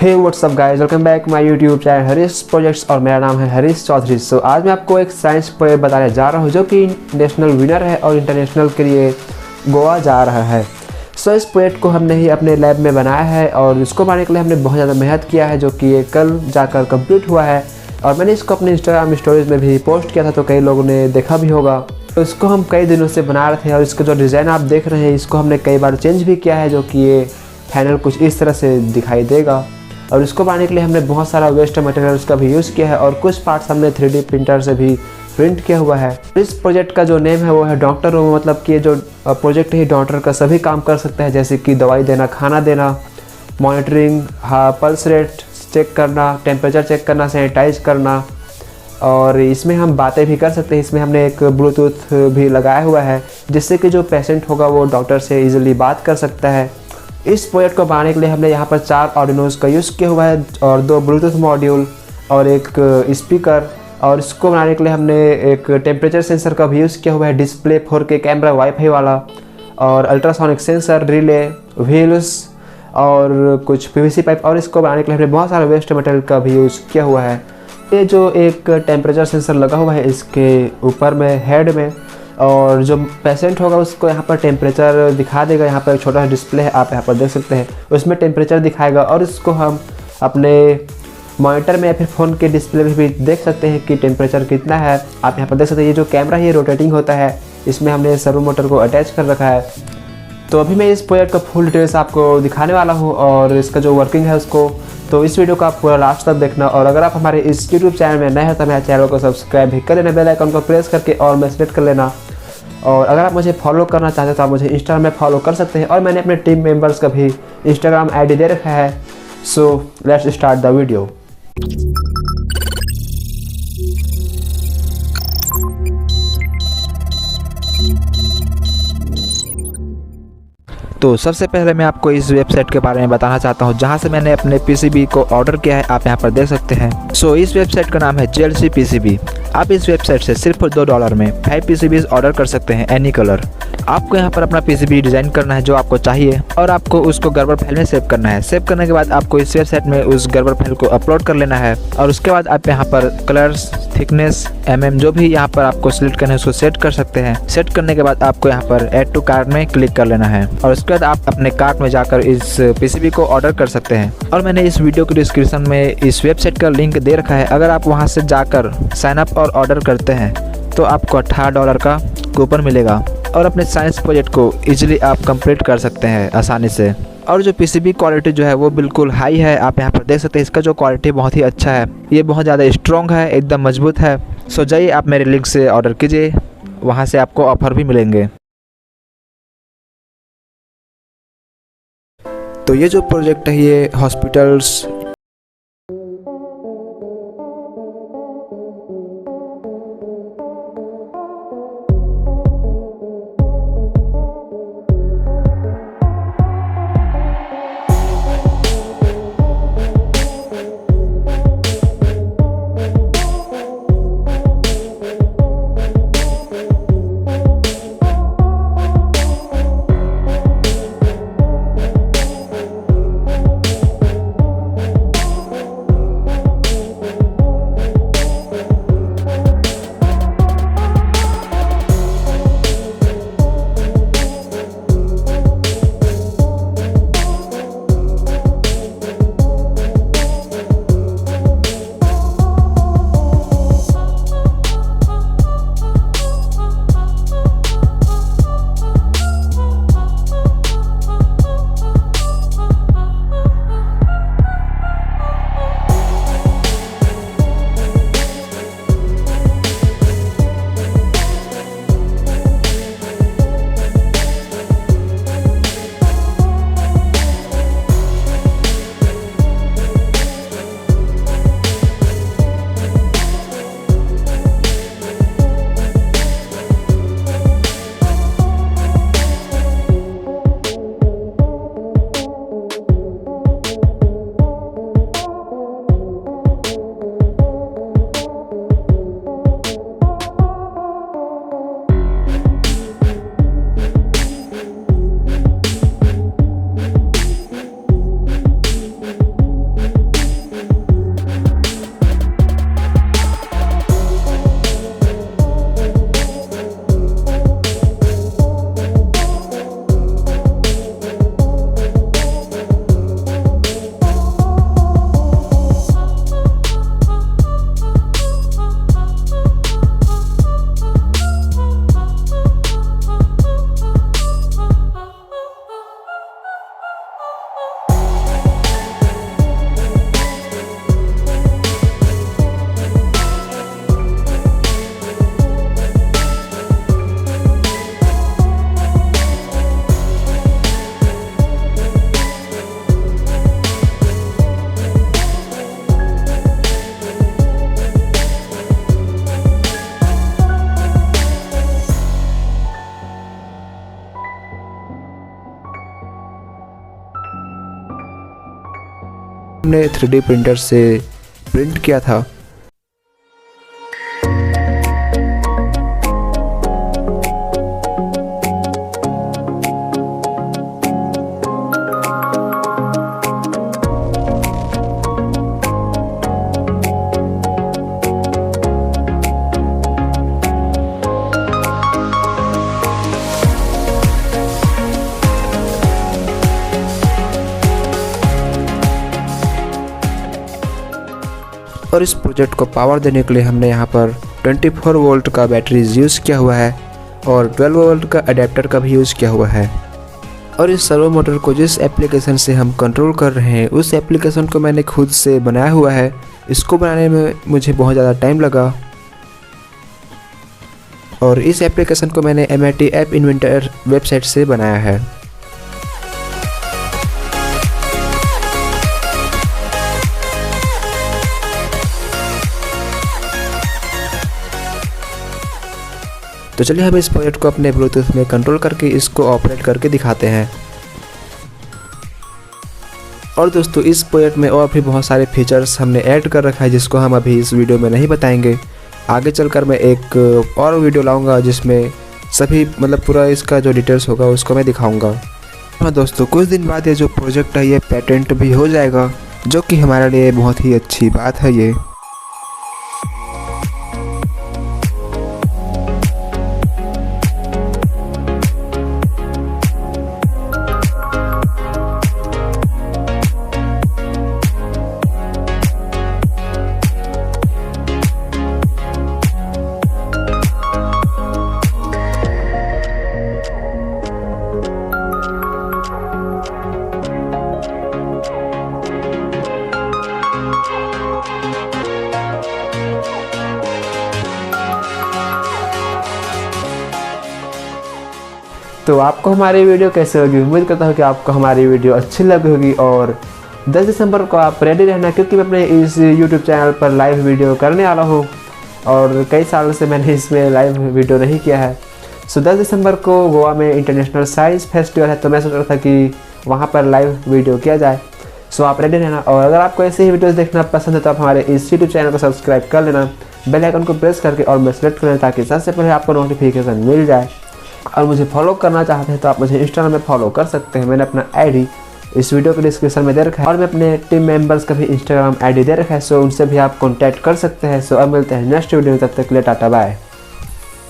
Hey WhatsApp guys, welcome back my YouTube channel Harish projects और मेरा नाम है हरीश चौधरी। सो आज मैं आपको एक साइंस प्रोजेक्ट बताने जा रहा हूँ जो कि नेशनल विनर है और इंटरनेशनल के लिए गोवा जा रहा है। सो इस प्रोजेक्ट को हमने ही अपने लैब में बनाया है और इसको बनाने के लिए हमने बहुत ज़्यादा मेहनत किया है, जो कि ये कल जाकर कंप्लीट हुआ है और मैंने इसको अपने इंस्टाग्राम स्टोरीज में भी पोस्ट किया था, तो कई लोगों ने देखा भी होगा। तो इसको हम कई दिनों से बना रहे थे और इसका जो डिज़ाइन आप देख रहे हैं इसको हमने कई बार चेंज भी किया है, जो कि ये फाइनल कुछ इस तरह से दिखाई देगा। और इसको बनाने के लिए हमने बहुत सारा वेस्ट मटेरियल्स का भी यूज़ किया है और कुछ पार्ट्स हमने 3D प्रिंटर से भी प्रिंट किया हुआ है। इस प्रोजेक्ट का जो नेम है वो है डॉक्टर रूम, मतलब कि जो प्रोजेक्ट ही डॉक्टर का सभी काम कर सकता है, जैसे कि दवाई देना, खाना देना, मॉनिटरिंग, पल्स रेट चेक करना, टेम्परेचर चेक करना, सैनिटाइज करना, और इसमें हम बातें भी कर सकते हैं। इसमें हमने एक ब्लूटूथ भी लगाया हुआ है जिससे कि जो पेशेंट होगा वो डॉक्टर से ईजिली बात कर सकता है। इस प्रोजेक्ट को बनाने के लिए हमने यहाँ पर 4 आर्डिनोज का यूज़ किया हुआ है और 2 ब्लूटूथ मॉड्यूल और एक स्पीकर। और इसको बनाने के लिए हमने एक टेम्परेचर सेंसर का भी यूज़ किया हुआ है, डिस्प्ले 4K कैमरा वाईफाई वाला, और अल्ट्रासोनिक सेंसर, रिले, व्हील्स और कुछ PVC पाइप। और इसको बनाने के लिए हमने बहुत सारे वेस्ट मटेरियल का भी यूज़ किया हुआ है। ये जो एक टेम्परेचर सेंसर लगा हुआ है इसके ऊपर में हेड में, और जो पेशेंट होगा उसको यहाँ पर टेम्परेचर दिखा देगा। यहाँ पर एक छोटा सा डिस्प्ले है, आप यहाँ पर देख सकते हैं, उसमें टेम्परेचर दिखाएगा और इसको हम अपने मॉनिटर में या फिर फ़ोन के डिस्प्ले में भी देख सकते हैं कि टेम्परेचर कितना है। आप यहाँ पर देख सकते हैं ये जो कैमरा है ये रोटेटिंग होता है, इसमें हमने सर्वो मोटर को अटैच कर रखा है। तो अभी मैं इस प्रोजेक्ट का फुल डिटेल्स आपको दिखाने वाला हूँ और इसका जो वर्किंग है उसको, तो इस वीडियो को आप पूरा लास्ट तक देखना। और अगर आप हमारे इस यूट्यूब चैनल में नए हैं तो मेरे चैनल को सब्सक्राइब भी कर लेना, बेल आइकन को प्रेस करके और में सेलेक्ट कर लेना। और अगर आप मुझे फॉलो करना चाहते हैं तो आप मुझे इंस्टाग्राम में फॉलो कर सकते हैं और मैंने अपने टीम मेंबर्स का भी इंस्टाग्राम आईडी दे रखा है। So let's start the video. तो सबसे पहले मैं आपको इस वेबसाइट के बारे में बताना चाहता हूं जहां से मैंने अपने पीसीबी को ऑर्डर किया है, आप यहां पर देख सकते हैं। सो इस वेबसाइट का नाम है JLC PCB। आप इस वेबसाइट से सिर्फ $2 में 5 PCBs ऑर्डर कर सकते हैं, एनी कलर। आपको यहां पर अपना PCB डिज़ाइन करना है जो आपको चाहिए और आपको उसको गर्बर फाइल में सेव करना है। सेव करने के बाद आपको इस वेबसाइट में उस गर्बर फाइल को अपलोड कर लेना है और उसके बाद आप यहाँ पर कलर्स, थिकनेस, जो भी यहाँ पर आपको सिलेक्ट करना है उसको सेट कर सकते हैं। सेट करने के बाद आपको यहाँ पर ऐड टू कार्ट में क्लिक कर लेना है और उसके बाद आप अपने कार्ट में जाकर इस PCB को ऑर्डर कर सकते हैं। और मैंने इस वीडियो के डिस्क्रिप्शन में इस वेबसाइट का लिंक दे रखा है। अगर आप वहाँ से जाकर साइन अप और ऑर्डर करते हैं तो आपको $18 का कूपन मिलेगा और अपने साइंस प्रोजेक्ट को इजीली आप कंप्लीट कर सकते हैं आसानी से। और जो PCB क्वालिटी जो है वो बिल्कुल हाई है, आप यहाँ पर देख सकते हैं। इसका जो क्वालिटी बहुत ही अच्छा है, ये बहुत ज़्यादा स्ट्रॉन्ग है, एकदम मजबूत है। सो जाइए आप मेरे लिंक से ऑर्डर कीजिए, वहाँ से आपको ऑफर भी मिलेंगे। तो ये जो प्रोजेक्ट है ये हॉस्पिटल्स, हमने 3D प्रिंटर से प्रिंट किया था। और इस प्रोजेक्ट को पावर देने के लिए हमने यहाँ पर 24 वोल्ट का बैटरी यूज़ किया हुआ है और 12 वोल्ट का अडेप्टर का भी यूज़ किया हुआ है। और इस सर्वो मोटर को जिस एप्लीकेशन से हम कंट्रोल कर रहे हैं उस एप्लीकेशन को मैंने खुद से बनाया हुआ है। इसको बनाने में मुझे बहुत ज़्यादा टाइम लगा और इस एप्लीकेशन को मैंने MIT ऐप इन्वेंटर वेबसाइट से बनाया है। तो चलिए हम इस प्रोजेक्ट को अपने ब्लूटूथ में कंट्रोल करके इसको ऑपरेट करके दिखाते हैं। और दोस्तों इस प्रोजेक्ट में और भी बहुत सारे फीचर्स हमने ऐड कर रखा है जिसको हम अभी इस वीडियो में नहीं बताएंगे। आगे चलकर मैं एक और वीडियो लाऊंगा जिसमें सभी पूरा इसका जो डिटेल्स होगा उसको मैं दिखाऊंगा। हाँ दोस्तों, कुछ दिन बाद ये जो प्रोजेक्ट है ये पेटेंट भी हो जाएगा, जो कि हमारे लिए बहुत ही अच्छी बात है ये। तो आपको हमारी वीडियो कैसे होगी, उम्मीद करता हूँ कि आपको हमारी वीडियो अच्छी लगी होगी। और 10 दिसंबर को आप रेडी रहना, क्योंकि मैं अपने इस YouTube चैनल पर लाइव वीडियो करने वाला हूँ और कई सालों से मैंने इसमें लाइव वीडियो नहीं किया है। सो 10 दिसंबर को गोवा में इंटरनेशनल साइंस फेस्टिवल है, तो मैं सोच रहा था कि वहाँ पर लाइव वीडियो किया जाए। सो आप रेडी रहना। और अगर आपको ऐसे ही वीडियोज़ देखना पसंद है तो आप हमारे इस YouTube चैनल को सब्सक्राइब कर लेना, बेल आइकन को प्रेस करके और मैं सेलेक्ट कर लेना, ताकि सबसे पहले आपको नोटिफिकेशन मिल जाए। और मुझे फॉलो करना चाहते हैं तो आप मुझे इंस्टाग्राम में फॉलो कर सकते हैं। मैंने अपना ID इस वीडियो के डिस्क्रिप्शन में दे रखा है और मैं अपने टीम मेंबर्स का भी इंस्टाग्राम ID दे रखा है, सो उनसे भी आप कॉन्टैक्ट कर सकते हैं। सो अब मिलते हैं नेक्स्ट वीडियो में, तब तक के लिए टाटा बाय।